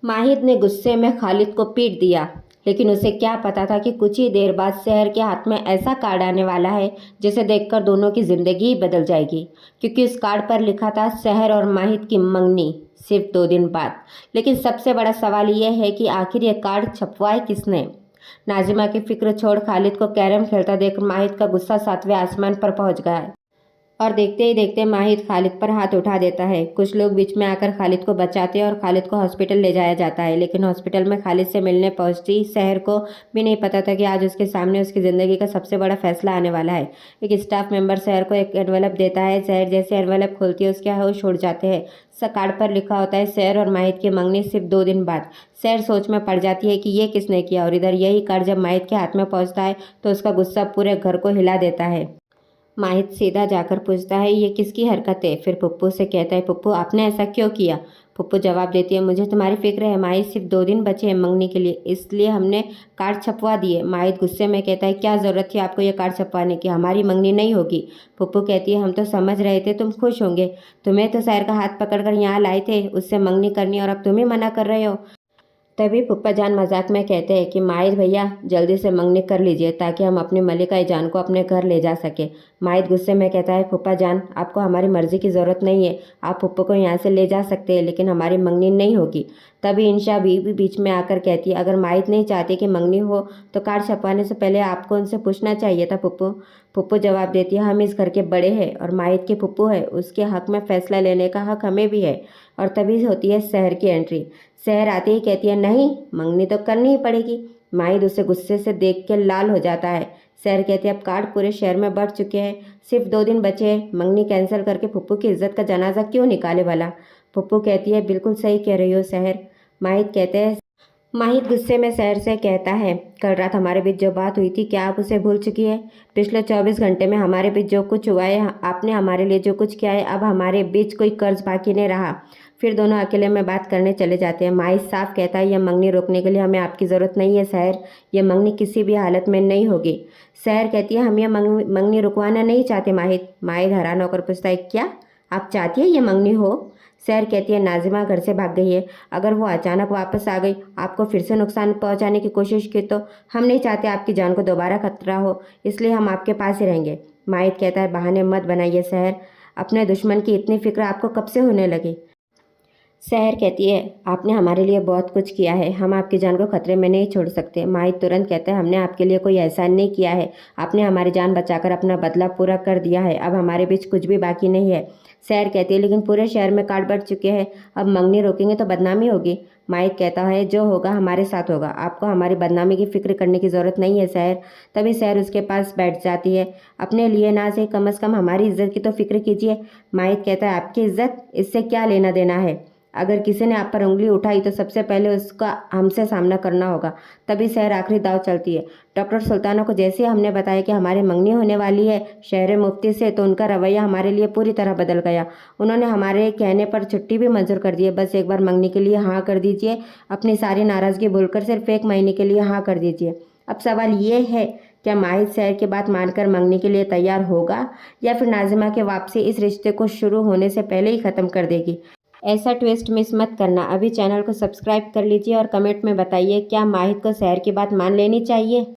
माहिद ने गुस्से में खालिद को पीट दिया, लेकिन उसे क्या पता था कि कुछ ही देर बाद शहर के हाथ में ऐसा कार्ड आने वाला है जिसे देखकर दोनों की जिंदगी ही बदल जाएगी। क्योंकि उस कार्ड पर लिखा था शहर और माहिद की मंगनी सिर्फ 2 दिन बाद। लेकिन सबसे बड़ा सवाल यह है कि आखिर यह कार्ड छपवाए किसने। नाजिमा की फिक्र छोड़ खालिद को कैरम खेलता देख माहिद का गुस्सा 7वें आसमान पर पहुंच गया और देखते ही देखते माहिद खालिद पर हाथ उठा देता है। कुछ लोग बीच में आकर खालिद को बचाते हैं और खालिद को हॉस्पिटल ले जाया जाता है। लेकिन हॉस्पिटल में खालिद से मिलने पहुंचती शहर को भी नहीं पता था कि आज उसके सामने उसकी ज़िंदगी का सबसे बड़ा फैसला आने वाला है। एक स्टाफ मेंबर शहर को एक एनवेलप देता है। शहर जैसे एनवेलप खोलती है उसके होश उड़ जाते हैं। कार्ड पर लिखा होता है शहर और माहिद की मंगनी सिर्फ 2 दिन बाद। शहर सोच में पड़ जाती है कि ये किसने किया, और इधर यही कार्ड जब माहिद के हाथ में पहुँचता है तो उसका गुस्सा पूरे घर को हिला देता है। माहिद सीधा जाकर पूछता है ये किसकी हरकत है। फिर पप्पू से कहता है पप्पू आपने ऐसा क्यों किया। पप्पू जवाब देती है मुझे तुम्हारी फिक्र है, माहिद सिर्फ 2 दिन बचे हैं मंगनी के लिए, इसलिए हमने कार्ड छपवा दिए। माहिद गुस्से में कहता है क्या ज़रूरत थी आपको ये कार्ड छपवाने की, हमारी मंगनी नहीं होगी। पप्पू कहती है हम तो समझ रहे थे तुम खुश होंगे, तुम्हें तो शहर का हाथ पकड़कर यहाँ लाए थे उससे मंगनी करनी, और अब तुम ही मना कर रहे हो। तभी फूफा जान मजाक में कहते हैं कि माहिद भैया जल्दी से मंगनी कर लीजिए ताकि हम अपनी मल्लिका जान को अपने घर ले जा सके। माहिद गुस्से में कहता है फूफा जान आपको हमारी मर्जी की ज़रूरत नहीं है, आप फूफा को यहाँ से ले जा सकते हैं लेकिन हमारी मंगनी नहीं होगी। तभी इंशा भी बीच में आकर कहती है अगर माहिद नहीं चाहती कि मंगनी हो तो कार्ड छपवाने से पहले आपको उनसे पूछना चाहिए था फूफू। फूफू जवाब देती है हम इस घर के बड़े हैं और माहिद के फूफू है, उसके हक में फैसला लेने का हक हमें भी है। और तभी होती है शहर की एंट्री। शहर आते ही कहती है नहीं मंगनी तो करनी ही पड़ेगी। माहिद उसे गुस्से से देख के लाल हो जाता है। शहर कहती है अब कार्ड पूरे शहर में बढ़ चुके हैं, सिर्फ 2 दिन बचे हैं, मंगनी कैंसिल करके फुप्पू की इज्जत का जनाजा क्यों निकाले भला। फुप्पू कहती है बिल्कुल सही कह रही हो शहर। माहिद गुस्से में शहर से कहता है कल रात हमारे बीच जो बात हुई थी क्या आप उसे भूल चुकी है। पिछले 24 घंटे में हमारे बीच जो कुछ हुआ है, आपने हमारे लिए जो कुछ किया है, अब हमारे बीच कोई कर्ज बाकी नहीं रहा। फिर दोनों अकेले में बात करने चले जाते हैं। माहिद साफ कहता है यह मंगनी रोकने के लिए हमें आपकी ज़रूरत नहीं है शहर, यह मंगनी किसी भी हालत में नहीं होगी। शहर कहती है हम यह मंगनी रुकवाना नहीं चाहते माहिद। माहिद हैरान होकर पूछता है क्या आप चाहती है ये मंगनी हो। शहर कहती है नाजिमा घर से भाग गई है, अगर वो अचानक वापस आ गई आपको फिर से नुकसान पहुंचाने की कोशिश की तो हम नहीं चाहते आपकी जान को दोबारा खतरा हो, इसलिए हम आपके पास ही रहेंगे। माहिद कहता है बहाने मत बनाइए शहर, अपने दुश्मन की इतनी फिक्र आपको कब से होने लगी। शहर कहती है आपने हमारे लिए बहुत कुछ किया है, हम आपकी जान को खतरे में नहीं छोड़ सकते। माहिद तुरंत कहता है हमने आपके लिए कोई एहसान नहीं किया है, आपने हमारी जान बचाकर अपना बदला पूरा कर दिया है, अब हमारे बीच कुछ भी बाकी नहीं है। शहर कहती है लेकिन पूरे शहर में कार्ड बढ़ चुके हैं, अब मंगनी रोकेंगे तो बदनामी होगी। माहिद कहता है जो होगा हमारे साथ होगा, आपको हमारी बदनामी की फिक्र करने की ज़रूरत नहीं है शहर। तभी शहर उसके पास बैठ जाती है। अपने लिए ना से कम से कम हमारी इज्जत की तो फिक्र कीजिए। माहिद कहता है आपकी इज्जत इससे क्या लेना देना है, अगर किसी ने आप पर उंगली उठाई तो सबसे पहले उसका हमसे सामना करना होगा। तभी शहर आखिरी दाव चलती है। डॉक्टर सुल्ताना को जैसे ही हमने बताया कि हमारी मंगनी होने वाली है शहर मुफ्ती से, तो उनका रवैया हमारे लिए पूरी तरह बदल गया। उन्होंने हमारे कहने पर छुट्टी भी मंजूर कर दी है, बस एक बार मंगनी के लिए हाँ कर दीजिए, अपनी सारी नाराज़गी भूलकर सिर्फ 1 महीने के लिए हाँ कर दीजिए। अब सवाल ये है क्या माहिद शहर की बात मानकर मंगनी के लिए तैयार होगा या फिर नाजिमा के वापसी इस रिश्ते को शुरू होने से पहले ही ख़त्म कर देगी। ऐसा ट्विस्ट मिस मत करना। अभी चैनल को सब्सक्राइब कर लीजिए और कमेंट में बताइए क्या माहिद को शहर की बात मान लेनी चाहिए।